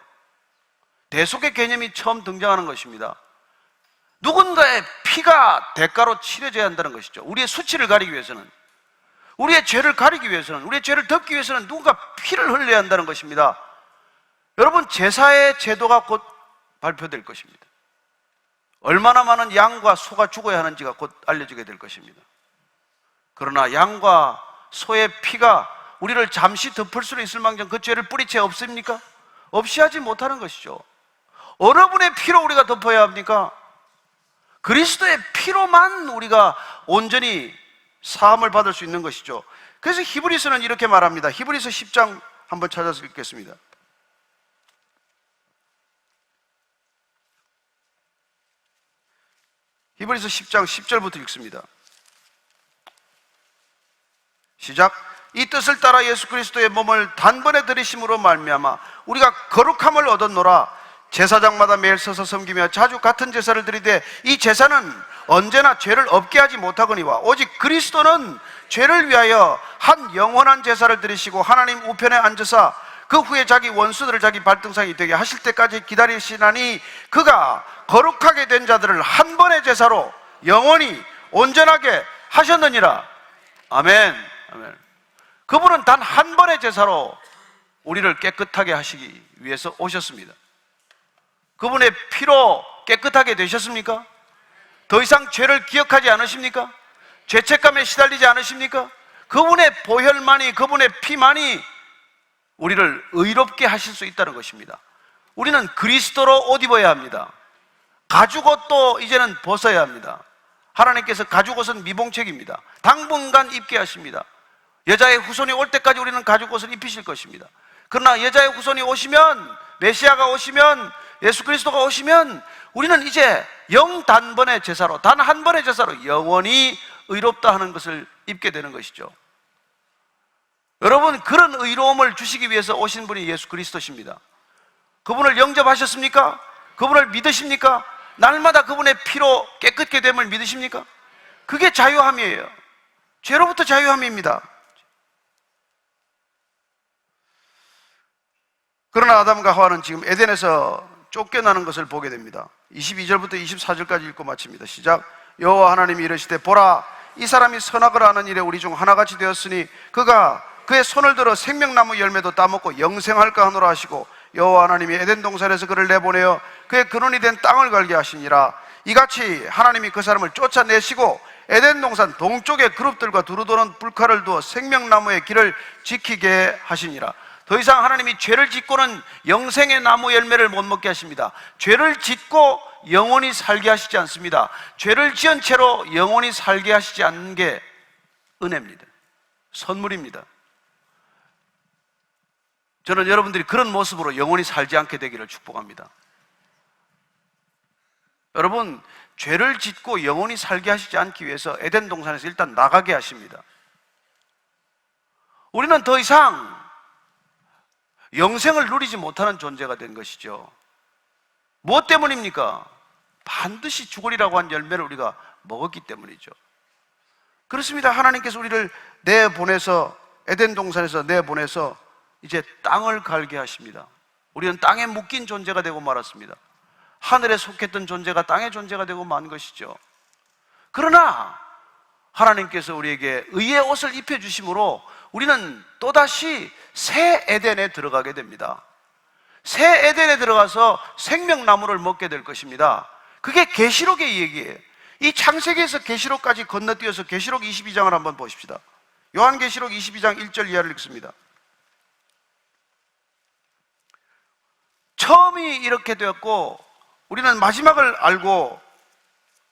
대속의 개념이 처음 등장하는 것입니다. 누군가의 피가 대가로 치러져야 한다는 것이죠. 우리의 수치를 가리기 위해서는, 우리의 죄를 가리기 위해서는, 우리의 죄를 덮기 위해서는 누군가 피를 흘려야 한다는 것입니다. 여러분, 제사의 제도가 곧 발표될 것입니다. 얼마나 많은 양과 소가 죽어야 하는지가 곧 알려지게 될 것입니다. 그러나 양과 소의 피가 우리를 잠시 덮을 수는 있을 망정 그 죄를 뿌리채 없습니까? 없이 하지 못하는 것이죠. 어느 분의 피로 우리가 덮어야 합니까? 그리스도의 피로만 우리가 온전히 사함을 받을 수 있는 것이죠. 그래서 히브리서는 이렇게 말합니다. 히브리서 10장 한번 찾아서 읽겠습니다. 히브리서 10장 10절부터 읽습니다. 시작. 이 뜻을 따라 예수 그리스도의 몸을 단번에 들이심으로 말미암아 우리가 거룩함을 얻었노라. 제사장마다 매일 서서 섬기며 자주 같은 제사를 드리되 이 제사는 언제나 죄를 없게 하지 못하거니와 오직 그리스도는 죄를 위하여 한 영원한 제사를 드리시고 하나님 우편에 앉으사 그 후에 자기 원수들을 자기 발등상이 되게 하실 때까지 기다리시나니 그가 거룩하게 된 자들을 한 번의 제사로 영원히 온전하게 하셨느니라. 아멘. 아멘. 그분은 단 한 번의 제사로 우리를 깨끗하게 하시기 위해서 오셨습니다. 그분의 피로 깨끗하게 되셨습니까? 더 이상 죄를 기억하지 않으십니까? 죄책감에 시달리지 않으십니까? 그분의 보혈만이, 그분의 피만이 우리를 의롭게 하실 수 있다는 것입니다. 우리는 그리스도로 옷 입어야 합니다. 가죽 옷도 이제는 벗어야 합니다. 하나님께서 가죽 옷은 미봉책입니다. 당분간 입게 하십니다. 여자의 후손이 올 때까지 우리는 가죽 옷을 입히실 것입니다. 그러나 여자의 후손이 오시면, 메시아가 오시면, 예수 그리스도가 오시면 우리는 이제 영단번의 제사로, 단 한 번의 제사로 영원히 의롭다 하는 것을 입게 되는 것이죠. 여러분, 그런 의로움을 주시기 위해서 오신 분이 예수 그리스도십니다. 그분을 영접하셨습니까? 그분을 믿으십니까? 날마다 그분의 피로 깨끗게 됨을 믿으십니까? 그게 자유함이에요. 죄로부터 자유함입니다. 그러나 아담과 하와는 지금 에덴에서 쫓겨나는 것을 보게 됩니다. 22절부터 24절까지 읽고 마칩니다. 시작. 여호와 하나님이 이르시되 보라, 이 사람이 선악을 하는 일에 우리 중 하나같이 되었으니 그가 그의 손을 들어 생명나무 열매도 따먹고 영생할까 하노라 하시고, 여호와 하나님이 에덴 동산에서 그를 내보내어 그의 근원이 된 땅을 갈게 하시니라. 이같이 하나님이 그 사람을 쫓아내시고 에덴 동산 동쪽에 그룹들과 두루도는 불칼을 두어 생명나무의 길을 지키게 하시니라. 더 이상 하나님이 죄를 짓고는 영생의 나무 열매를 못 먹게 하십니다. 죄를 짓고 영원히 살게 하시지 않습니다. 죄를 지은 채로 영원히 살게 하시지 않는 게 은혜입니다. 선물입니다. 저는 여러분들이 그런 모습으로 영원히 살지 않게 되기를 축복합니다. 여러분, 죄를 짓고 영원히 살게 하시지 않기 위해서 에덴 동산에서 일단 나가게 하십니다. 우리는 더 이상 영생을 누리지 못하는 존재가 된 것이죠. 무엇 때문입니까? 반드시 죽으리라고 한 열매를 우리가 먹었기 때문이죠. 그렇습니다. 하나님께서 우리를 내보내서, 에덴 동산에서 내보내서 이제 땅을 갈게 하십니다. 우리는 땅에 묶인 존재가 되고 말았습니다. 하늘에 속했던 존재가 땅의 존재가 되고 만 것이죠. 그러나 하나님께서 우리에게 의의 옷을 입혀주심으로 우리는 또다시 새 에덴에 들어가게 됩니다. 새 에덴에 들어가서 생명나무를 먹게 될 것입니다. 그게 계시록의 얘기예요. 이 창세기에서 계시록까지 건너뛰어서 계시록 22장을 한번 보십시다. 요한계시록 22장 1절 이하를 읽습니다. 처음이 이렇게 되었고 우리는 마지막을 알고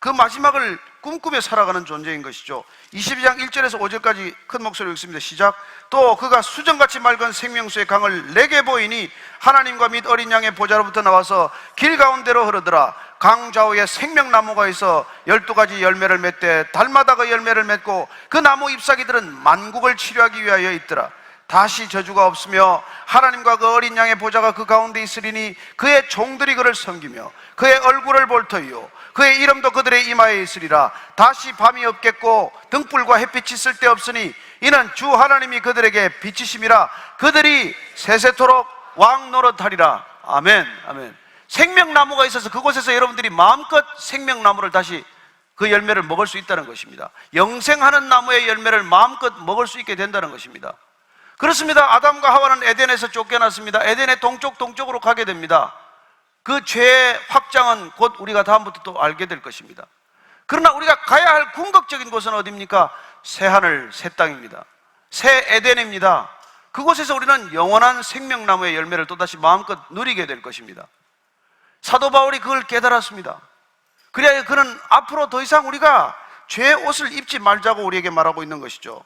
그 마지막을 꿈꾸며 살아가는 존재인 것이죠. 22장 1절에서 5절까지 큰 목소리로 읽습니다. 시작. 또 그가 수정같이 맑은 생명수의 강을 내게 보이니 하나님과 및 어린 양의 보좌로부터 나와서 길 가운데로 흐르더라. 강 좌우에 생명나무가 있어 12가지 열매를 맺되 달마다 그 열매를 맺고 그 나무 잎사귀들은 만국을 치료하기 위하여 있더라. 다시 저주가 없으며 하나님과 그 어린 양의 보좌가 그 가운데 있으리니 그의 종들이 그를 섬기며 그의 얼굴을 볼 터이요 그의 이름도 그들의 이마에 있으리라. 다시 밤이 없겠고 등불과 햇빛이 쓸데없으니 이는 주 하나님이 그들에게 빛이심이라. 그들이 세세토록 왕 노릇하리라. 아멘. 아멘. 생명나무가 있어서 그곳에서 여러분들이 마음껏 생명나무를 다시 그 열매를 먹을 수 있다는 것입니다. 영생하는 나무의 열매를 마음껏 먹을 수 있게 된다는 것입니다. 그렇습니다. 아담과 하와는 에덴에서 쫓겨났습니다. 에덴의 동쪽으로 가게 됩니다. 그 죄의 확장은 곧 우리가 다음부터 또 알게 될 것입니다. 그러나 우리가 가야 할 궁극적인 곳은 어디입니까? 새 하늘, 새 땅입니다. 새 에덴입니다. 그곳에서 우리는 영원한 생명나무의 열매를 또다시 마음껏 누리게 될 것입니다. 사도 바울이 그걸 깨달았습니다. 그래야 그는 앞으로 더 이상 우리가 죄의 옷을 입지 말자고 우리에게 말하고 있는 것이죠.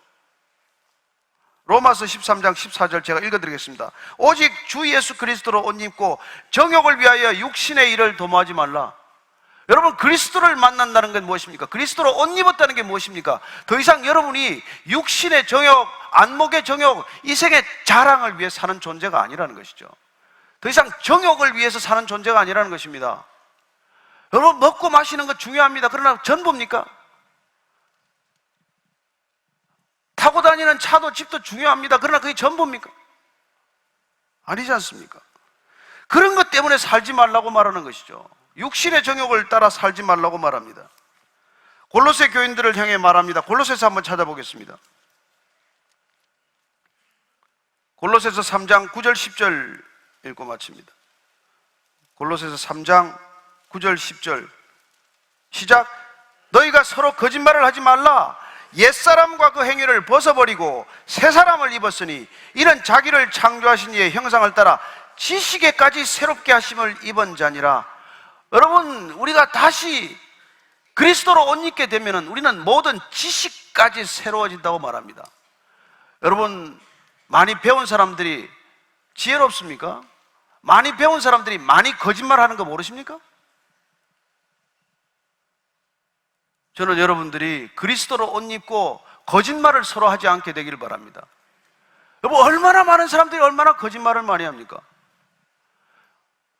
로마서 13장 14절 제가 읽어드리겠습니다. 오직 주 예수 그리스도로 옷 입고 정욕을 위하여 육신의 일을 도모하지 말라. 여러분, 그리스도를 만난다는 건 무엇입니까? 그리스도로 옷 입었다는 게 무엇입니까? 더 이상 여러분이 육신의 정욕, 안목의 정욕, 이생의 자랑을 위해 사는 존재가 아니라는 것이죠. 더 이상 정욕을 위해서 사는 존재가 아니라는 것입니다. 여러분, 먹고 마시는 거 중요합니다. 그러나 전부입니까? 타고 다니는 차도 집도 중요합니다. 그러나 그게 전부입니까? 아니지 않습니까? 그런 것 때문에 살지 말라고 말하는 것이죠. 육신의 정욕을 따라 살지 말라고 말합니다. 골로새 교인들을 향해 말합니다. 골로새서 한번 찾아보겠습니다. 골로새서 3장 9절 10절 읽고 마칩니다. 골로새서 3장 9절 10절 시작. 너희가 서로 거짓말을 하지 말라. 옛사람과 그 행위를 벗어버리고 새사람을 입었으니 이는 자기를 창조하신 이의 형상을 따라 지식에까지 새롭게 하심을 입은 자니라. 여러분, 우리가 다시 그리스도로 옷 입게 되면 우리는 모든 지식까지 새로워진다고 말합니다. 여러분, 많이 배운 사람들이 지혜롭습니까? 많이 배운 사람들이 많이 거짓말하는 거 모르십니까? 저는 여러분들이 그리스도로 옷 입고 거짓말을 서로 하지 않게 되기를 바랍니다. 여러분, 얼마나 많은 사람들이 얼마나 거짓말을 많이 합니까?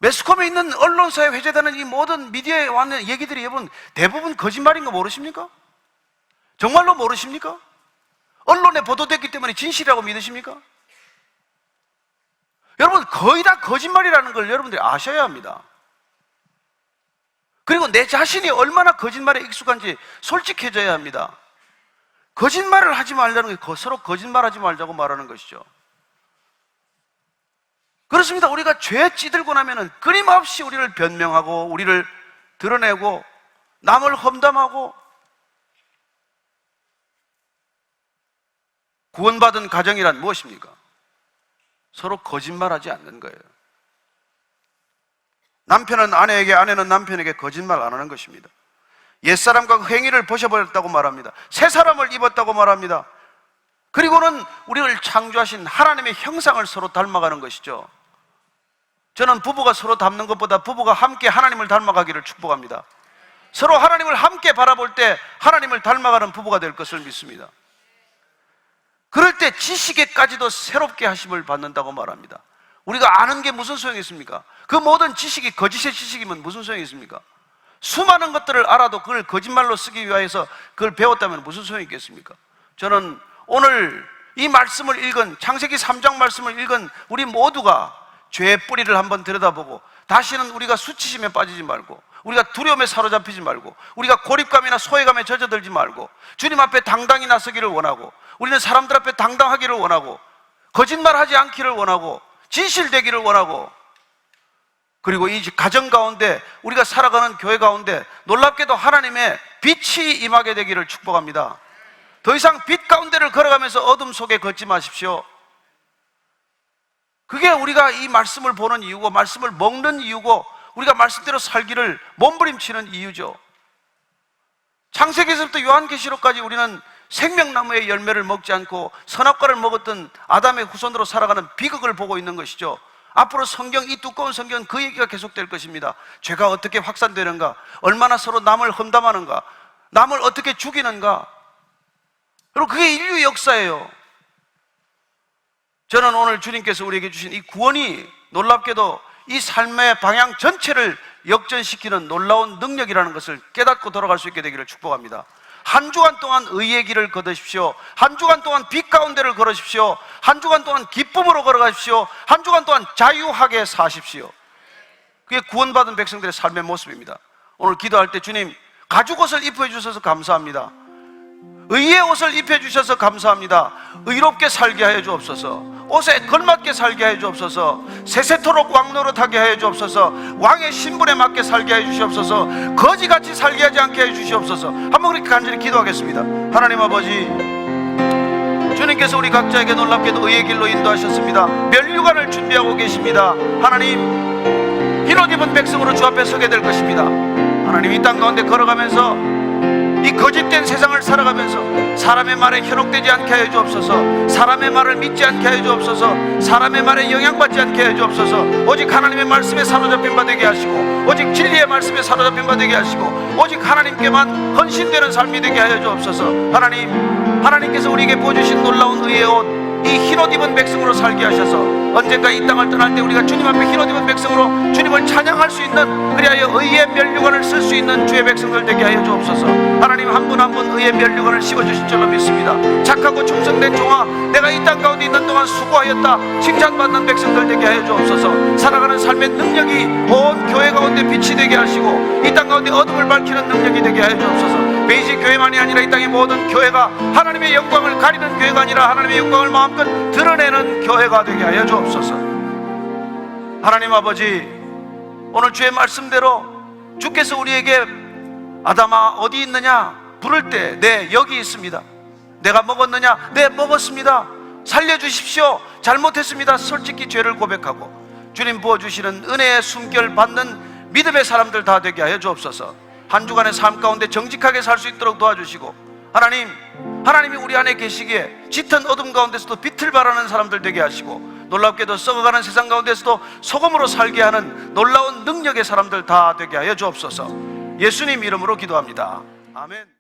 매스컴에 있는 언론사에 회자되는 이 모든 미디어에 왔는 얘기들이 여러분 대부분 거짓말인 거 모르십니까? 정말로 모르십니까? 언론에 보도됐기 때문에 진실이라고 믿으십니까? 여러분, 거의 다 거짓말이라는 걸 여러분들이 아셔야 합니다. 그리고 내 자신이 얼마나 거짓말에 익숙한지 솔직해져야 합니다. 거짓말을 하지 말라는 게 서로 거짓말하지 말자고 말하는 것이죠. 그렇습니다. 우리가 죄에 찌들고 나면은 끊임없이 우리를 변명하고 우리를 드러내고 남을 험담하고, 구원받은 가정이란 무엇입니까? 서로 거짓말하지 않는 거예요. 남편은 아내에게, 아내는 남편에게 거짓말 안 하는 것입니다. 옛사람과 행위를 벗어버렸다고 말합니다. 새 사람을 입었다고 말합니다. 그리고는 우리를 창조하신 하나님의 형상을 서로 닮아가는 것이죠. 저는 부부가 서로 닮는 것보다 부부가 함께 하나님을 닮아가기를 축복합니다. 서로 하나님을 함께 바라볼 때 하나님을 닮아가는 부부가 될 것을 믿습니다. 그럴 때 지식에까지도 새롭게 하심을 받는다고 말합니다. 우리가 아는 게 무슨 소용이 있습니까? 그 모든 지식이 거짓의 지식이면 무슨 소용이 있습니까? 수많은 것들을 알아도 그걸 거짓말로 쓰기 위해서 그걸 배웠다면 무슨 소용이 있겠습니까? 저는 오늘 이 말씀을 읽은, 창세기 3장 말씀을 읽은 우리 모두가 죄의 뿌리를 한번 들여다보고 다시는 우리가 수치심에 빠지지 말고, 우리가 두려움에 사로잡히지 말고, 우리가 고립감이나 소외감에 젖어들지 말고 주님 앞에 당당히 나서기를 원하고, 우리는 사람들 앞에 당당하기를 원하고, 거짓말하지 않기를 원하고, 진실되기를 원하고, 그리고 이 가정 가운데 우리가 살아가는 교회 가운데 놀랍게도 하나님의 빛이 임하게 되기를 축복합니다. 더 이상 빛 가운데를 걸어가면서 어둠 속에 걷지 마십시오. 그게 우리가 이 말씀을 보는 이유고, 말씀을 먹는 이유고, 우리가 말씀대로 살기를 몸부림치는 이유죠. 창세기에서부터 요한계시록까지 우리는 생명나무의 열매를 먹지 않고 선악과를 먹었던 아담의 후손으로 살아가는 비극을 보고 있는 것이죠. 앞으로 성경, 이 두꺼운 성경은 그 얘기가 계속될 것입니다. 죄가 어떻게 확산되는가, 얼마나 서로 남을 험담하는가, 남을 어떻게 죽이는가. 그리고 그게 인류의 역사예요. 저는 오늘 주님께서 우리에게 주신 이 구원이 놀랍게도 이 삶의 방향 전체를 역전시키는 놀라운 능력이라는 것을 깨닫고 돌아갈 수 있게 되기를 축복합니다. 한 주간 동안 의의 길을 걷으십시오. 한 주간 동안 빛 가운데를 걸으십시오. 한 주간 동안 기쁨으로 걸어가십시오. 한 주간 동안 자유하게 사십시오. 그게 구원받은 백성들의 삶의 모습입니다. 오늘 기도할 때 주님, 가죽옷을 입혀주셔서 감사합니다. 의의 옷을 입혀주셔서 감사합니다. 의롭게 살게 하여 주옵소서. 옷에 걸맞게 살게 하여 주옵소서. 세세토록 왕노릇하게 하여 주옵소서. 왕의 신분에 맞게 살게 하여 주시옵소서. 거지같이 살게 하지 않게 하여 주시옵소서. 한번 그렇게 간절히 기도하겠습니다. 하나님 아버지, 주님께서 우리 각자에게 놀랍게도 의의 길로 인도하셨습니다. 면류관을 준비하고 계십니다. 하나님, 흰옷 입은 백성으로 주 앞에 서게 될 것입니다. 하나님, 이 땅 가운데 걸어가면서 이 거짓된 세상을 살아가면서 사람의 말에 현혹되지 않게 하여 주옵소서. 사람의 말을 믿지 않게 하여 주옵소서. 사람의 말에 영향받지 않게 하여 주옵소서. 오직 하나님의 말씀에 사로잡힌 바 되게 하시고, 오직 진리의 말씀에 사로잡힌 바 되게 하시고, 오직 하나님께만 헌신되는 삶이 되게 하여 주옵소서. 하나님, 하나님께서 우리에게 보여주신 놀라운 의의 옷, 이 흰옷 입은 백성으로 살게 하셔서 언젠가 이 땅을 떠날 때 우리가 주님 앞에 흰옷 입은 백성으로 주님을 찬양할 수 있는, 그리하여 의의 면류관을 쓸 수 있는 주의 백성들 되게 하여 주옵소서. 하나님, 한 분 한 분 의의 면류관을 씌워주실 줄로 믿습니다. 착하고 충성된 종아, 내가 이 땅 가운데 있는 동안 수고하였다 칭찬받는 백성들 되게 하여 주옵소서. 살아가는 삶의 능력이 온 교회 가운데 빛이 되게 하시고, 이 땅 가운데 어둠을 밝히는 능력이 되게 하여 주옵소서. 베이직 교회만이 아니라 이 땅의 모든 교회가 하나님의 영광을 가리는 교회가 아니라 하나님의 영광을 마음껏 드러내는 교회가 되게 하여 주옵소서. 하나님 아버지, 오늘 주의 말씀대로 주께서 우리에게 아담아 어디 있느냐 부를 때, 네, 여기 있습니다. 내가 먹었느냐? 네, 먹었습니다. 살려주십시오. 잘못했습니다. 솔직히 죄를 고백하고 주님 부어주시는 은혜의 숨결 받는 믿음의 사람들 다 되게 하여 주옵소서. 한 주간의 삶 가운데 정직하게 살 수 있도록 도와주시고, 하나님이 우리 안에 계시기에 짙은 어둠 가운데서도 빛을 발하는 사람들 되게 하시고, 놀랍게도 썩어가는 세상 가운데서도 소금으로 살게 하는 놀라운 능력의 사람들 다 되게 하여 주옵소서. 예수님 이름으로 기도합니다. 아멘.